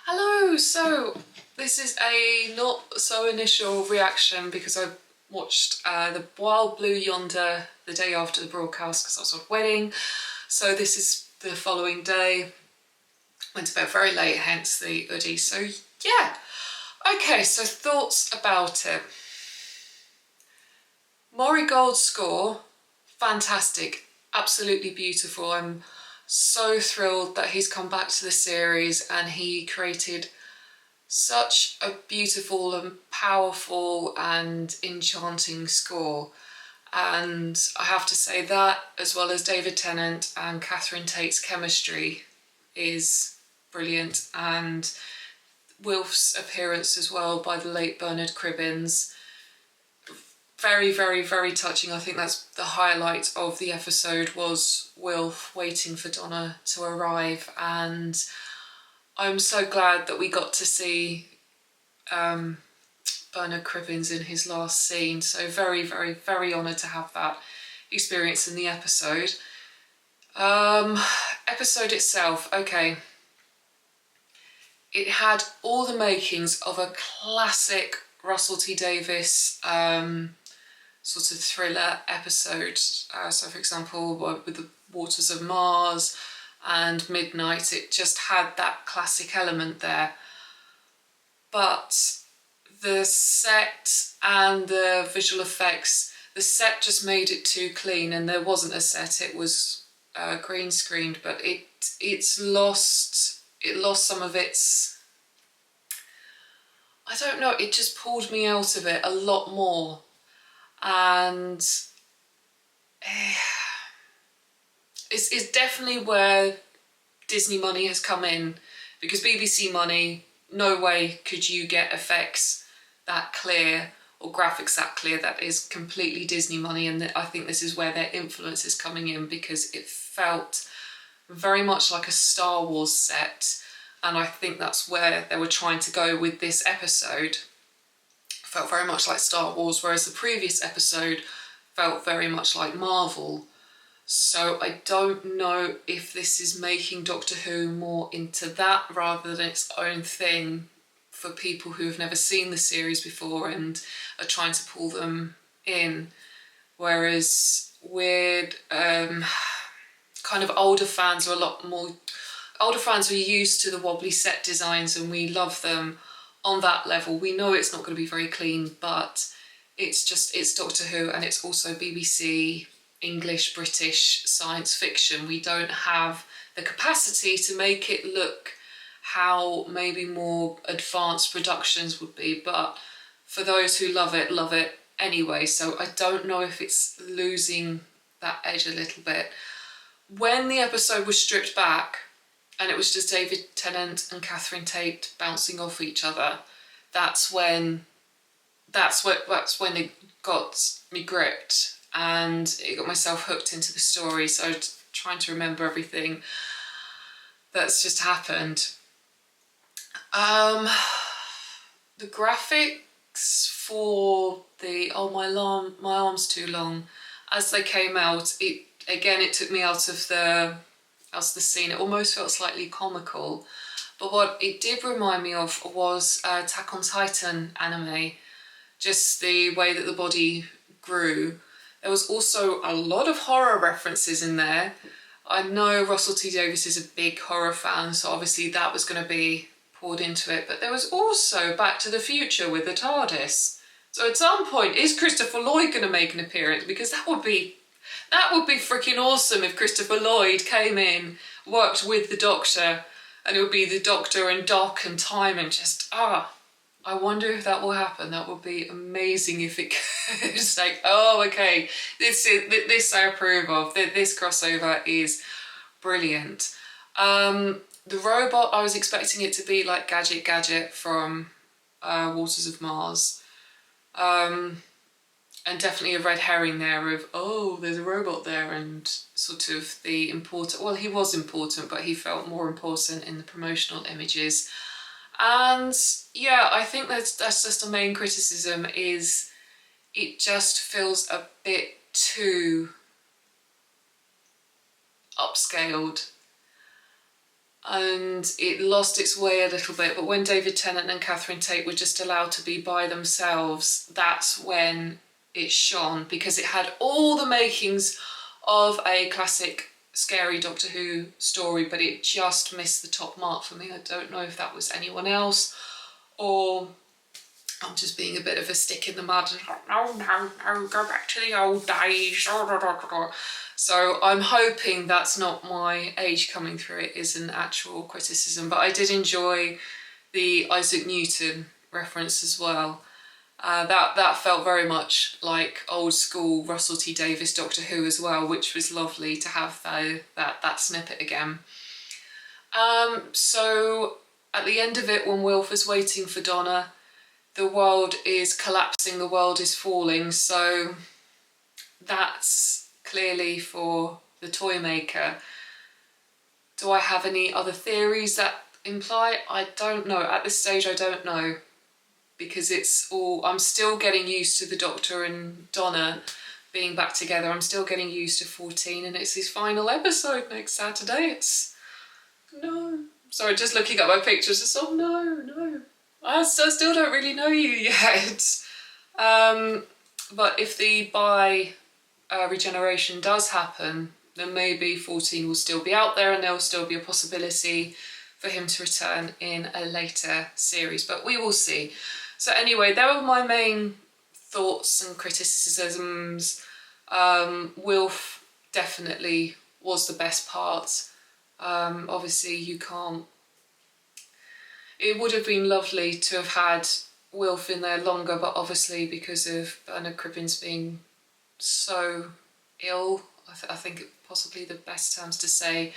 Hello, so this is a not so initial reaction because I watched the Wild Blue Yonder the day after the broadcast because I was on a wedding. So this is the following day. Went to bed very late, hence the hoodie. So yeah, okay, so thoughts about it. Maury Gold's score, fantastic, absolutely beautiful. I'm so thrilled that he's come back to the series and he created such a beautiful and powerful and enchanting score. And I have to say that, as well as David Tennant and Catherine Tate's chemistry, is brilliant. And Wilf's appearance as well by the late Bernard Cribbins, very, very, very touching. I think that's the highlight of the episode, was Wilf waiting for Donna to arrive, and I'm so glad that we got to see Bernard Cribbins in his last scene. So very, very, very honoured to have that experience in the episode. Episode itself, okay. It had all the makings of a classic Russell T Davies sort of thriller episode. So for example, with the Waters of Mars and Midnight, it just had that classic element there. But the set and the visual effects, the set just made it too clean, and there wasn't a set, it was green screened, but it lost some of its, I don't know, it just pulled me out of it a lot more. And it's definitely where Disney money has come in, because BBC money, no way could you get effects that clear or graphics that clear. That is completely Disney money, and I think this is where their influence is coming in, because it felt very much like a Star Wars set, and I think that's where they were trying to go with this episode. Felt very much like Star Wars, whereas the previous episode felt very much like Marvel. So I don't know if this is making Doctor Who more into that rather than its own thing for people who have never seen the series before and are trying to pull them in. Whereas weird, kind of older fans are used to the wobbly set designs and we love them on that level. We know it's not going to be very clean, but it's Doctor Who, and it's also BBC English British science fiction. We don't have the capacity to make it look how maybe more advanced productions would be, but for those who love it anyway. So I don't know if it's losing that edge a little bit. When the episode was stripped back and it was just David Tennant and Catherine Tate bouncing off each other, that's when it got me gripped and it got myself hooked into the story. So trying to remember everything that's just happened. The graphics for the my arm's too long, as they came out, it took me out of the scene. It almost felt slightly comical, but what it did remind me of was Attack on Titan anime, just the way that the body grew. There was also a lot of horror references in there. I know Russell T Davies is a big horror fan, so obviously that was going to be poured into it, but there was also Back to the Future with the TARDIS. So at some point, is Christopher Lloyd going to make an appearance? Because that would be freaking awesome if Christopher Lloyd came in, worked with the Doctor, and it would be the Doctor and Doc and time, and just, I wonder if that will happen. That would be amazing if it could. It's like, oh, okay, this I approve of. This crossover is brilliant. The robot, I was expecting it to be like Gadget from Waters of Mars. And definitely a red herring there of, oh, there's a robot there, and sort of the important, well, he was important, but he felt more important in the promotional images. And yeah, I think that's just a main criticism, is it just feels a bit too upscaled. and it lost its way a little bit. But when David Tennant and Catherine Tate were just allowed to be by themselves, that's when it shone, because it had all the makings of a classic scary Doctor Who story, but it just missed the top mark for me. I don't know if that was anyone else, or I'm just being a bit of a stick in the mud and like, no, go back to the old days. So I'm hoping that's not my age coming through. It is an actual criticism, but I did enjoy the Isaac Newton reference as well. That felt very much like old school Russell T Davies Doctor Who as well, which was lovely to have that snippet again. So at the end of it, when Wilf is waiting for Donna, the world is collapsing, the world is falling, so that's clearly for the toy maker. Do I have any other theories that imply? I don't know. At this stage, I don't know, because it's all, I'm still getting used to the Doctor and Donna being back together. I'm still getting used to 14, and it's his final episode next Saturday. It's, no. Sorry, just looking at my pictures, it's, oh no. I still don't really know you yet. But if the regeneration does happen, then maybe 14 will still be out there and there'll still be a possibility for him to return in a later series, but we will see. So anyway, there were my main thoughts and criticisms. Wilf definitely was the best part. Obviously you can't, it would have been lovely to have had Wilf in there longer, but obviously because of Bernard Cribbins being so ill, I think possibly the best terms to say,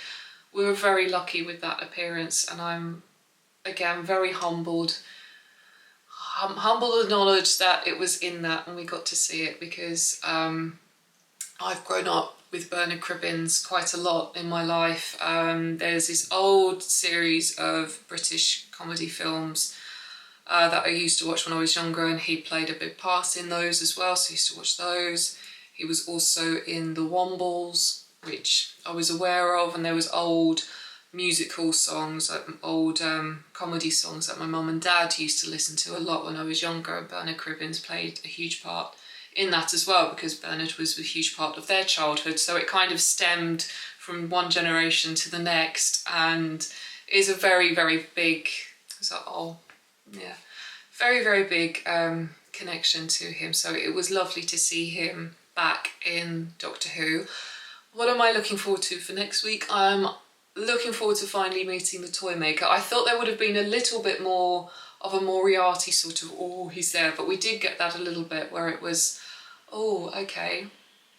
we were very lucky with that appearance, and I'm again very humbled. I'm humbled the knowledge that it was in that and we got to see it, because I've grown up with Bernard Cribbins quite a lot in my life. There's this old series of British comedy films that I used to watch when I was younger, and he played a big part in those as well, so I used to watch those. He was also in The Wombles, which I was aware of, and there was old musical songs, like old comedy songs that my mum and dad used to listen to a lot when I was younger, and Bernard Cribbins played a huge part in that as well, because Bernard was a huge part of their childhood, so it kind of stemmed from one generation to the next, and is a very, very big, very, very big connection to him. So it was lovely to see him back in Doctor Who. What am I looking forward to for next week? I'm looking forward to finally meeting the toy maker. I thought there would have been a little bit more of a Moriarty sort of, oh, he's there, but we did get that a little bit where it was, oh, okay,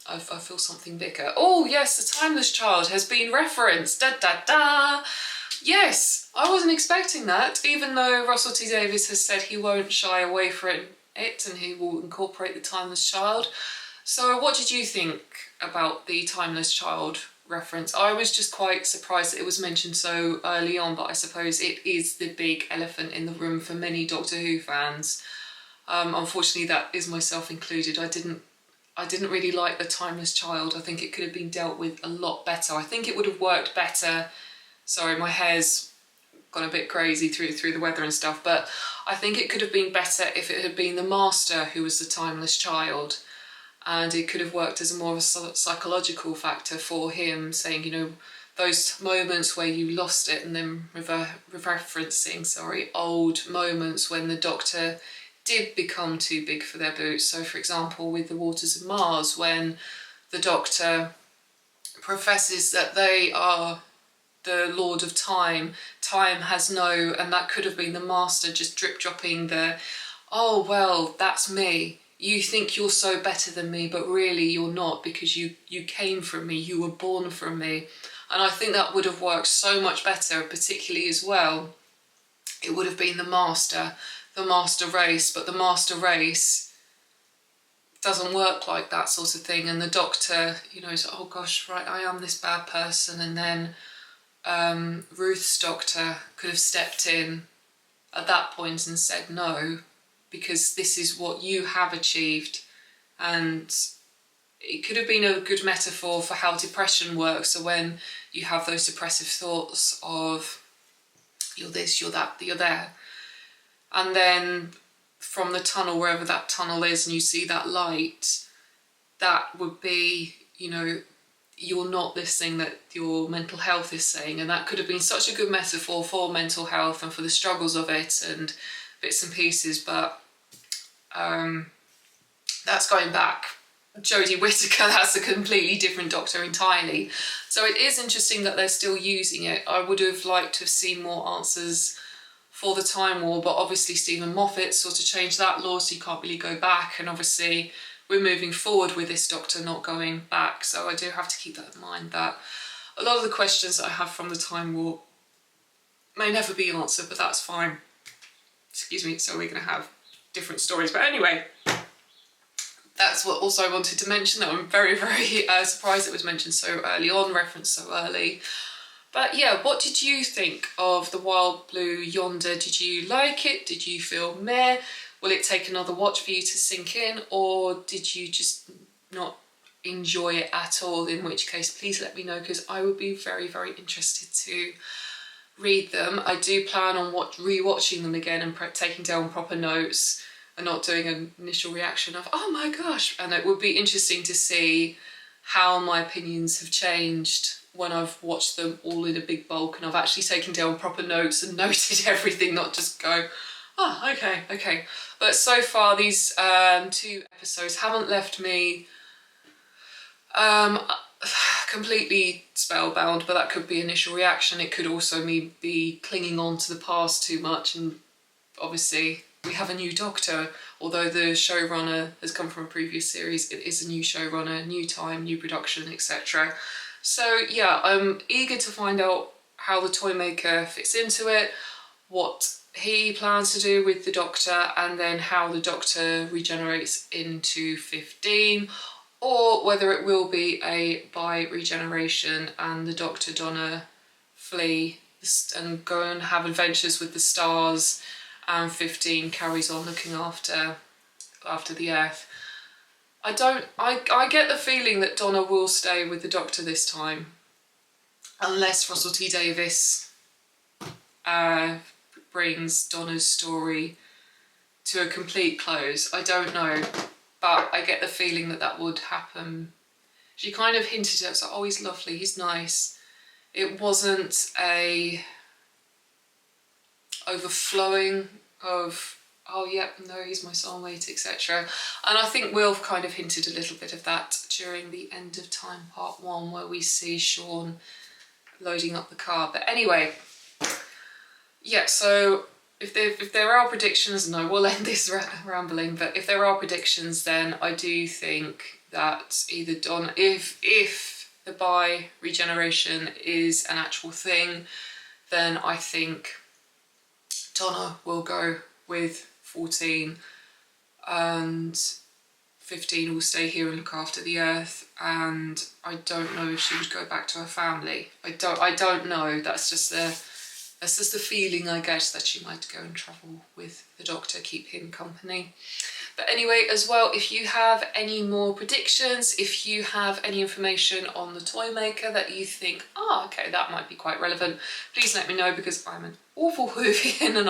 I feel something bigger. Oh yes, the Timeless Child has been referenced, da da da. Yes, I wasn't expecting that, even though Russell T Davies has said he won't shy away from it and he will incorporate the Timeless Child. So what did you think about the Timeless Child reference? I was just quite surprised that it was mentioned so early on, but I suppose it is the big elephant in the room for many Doctor Who fans. Unfortunately, that is myself included. I didn't really like the Timeless Child. I think it could have been dealt with a lot better. I think it would have worked better. Sorry, my hair's gone a bit crazy through the weather and stuff, but I think it could have been better if it had been the Master who was the Timeless Child. And it could have worked as more of a psychological factor for him, saying, you know, those moments where you lost it, and then referencing, old moments when the Doctor did become too big for their boots. So for example, with the Waters of Mars, when the Doctor professes that they are the Lord of Time, time has no, and that could have been the Master just drip dropping the, oh well, that's me. You think you're so better than me, but really you're not, because you came from me, you were born from me. And I think that would have worked so much better, particularly as well, it would have been the Master race, but the Master race doesn't work like that sort of thing. And the Doctor, you know, is, oh gosh, right, I am this bad person. And then Ruth's Doctor could have stepped in at that point and said no, because this is what you have achieved. And it could have been a good metaphor for how depression works. So when you have those depressive thoughts of you're this, you're that, you're there. And then from the tunnel, wherever that tunnel is, and you see that light, that would be, you know, you're not this thing that your mental health is saying. And that could have been such a good metaphor for mental health and for the struggles of it and bits and pieces, but that's going back. Jodie Whittaker, that's a completely different doctor entirely. So it is interesting that they're still using it. I would have liked to have seen more answers for the Time War, but obviously Stephen Moffat sort of changed that law, so you can't really go back, and obviously we're moving forward with this doctor not going back, so I do have to keep that in mind, that a lot of the questions that I have from the Time War may never be answered, but that's fine. Excuse me, so we're going to have different stories. But anyway, that's what also I wanted to mention, that I'm very, very surprised it was mentioned so early on, referenced so early. But yeah, what did you think of the Wild Blue Yonder? Did you like it? Did you feel meh? Will it take another watch for you to sink in? Or did you just not enjoy it at all? In which case, please let me know, because I would be very, very interested to read them. I do plan on re-watching them again and taking down proper notes and not doing an initial reaction of, oh my gosh. And it would be interesting to see how my opinions have changed when I've watched them all in a big bulk and I've actually taken down proper notes and noted everything, not just go, oh, okay. But so far, these 2 episodes haven't left me completely spellbound, but that could be initial reaction. It could also be clinging on to the past too much, and obviously we have a new doctor. Although the showrunner has come from a previous series, it is a new showrunner, new time, new production, etc. So yeah, I'm eager to find out how the Toymaker fits into it, what he plans to do with the Doctor, and then how the Doctor regenerates into 15, or whether it will be a bi-regeneration and the Doctor Donna flee and go and have adventures with the stars, and 15 carries on looking after the Earth. I get the feeling that Donna will stay with the Doctor this time, unless Russell T Davies brings Donna's story to a complete close. I don't know, but I get the feeling that would happen. She kind of hinted at, so, oh, he's lovely, he's nice. It wasn't a overflowing of, oh yep, no, he's my soulmate, etc. And I think Will kind of hinted a little bit of that during the End of Time Part 1, where we see Sean loading up the car. But anyway, yeah, so if there are predictions, and I will end this rambling, but if there are predictions, then I do think that either Donna, if the bi-regeneration is an actual thing, then I think Donna will go with 14 and 15 will stay here and look after the Earth, and I don't know if she would go back to her family. I don't know, that's just the feeling I get, that she might go and travel with the Doctor, keep him company. But anyway, as well, if you have any more predictions, if you have any information on the Toymaker that you think, oh, okay, that might be quite relevant, please let me know, because I'm an awful Whovian and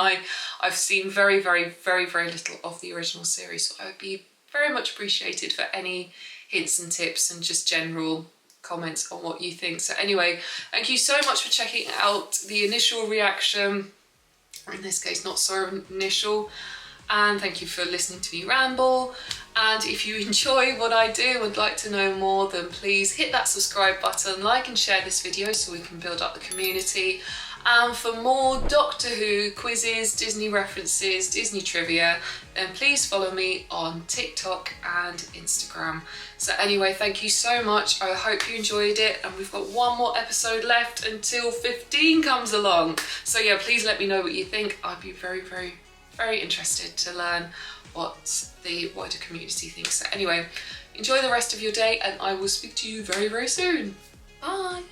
I've seen very, very, very, very little of the original series, so I would be very much appreciated for any hints and tips and just general comments on what you think. So anyway, thank you so much for checking out the initial reaction, or in this case not so initial, and thank you for listening to me ramble. And if you enjoy what I do and would like to know more, then please hit that subscribe button, like and share this video so we can build up the community. And for more Doctor Who quizzes, Disney references, Disney trivia, then please follow me on TikTok and Instagram. So anyway, thank you so much. I hope you enjoyed it, and we've got one more episode left until 15 comes along. So yeah, please let me know what you think. I'd be very, very, very interested to learn what the wider community thinks. So anyway, enjoy the rest of your day, and I will speak to you very, very soon. Bye.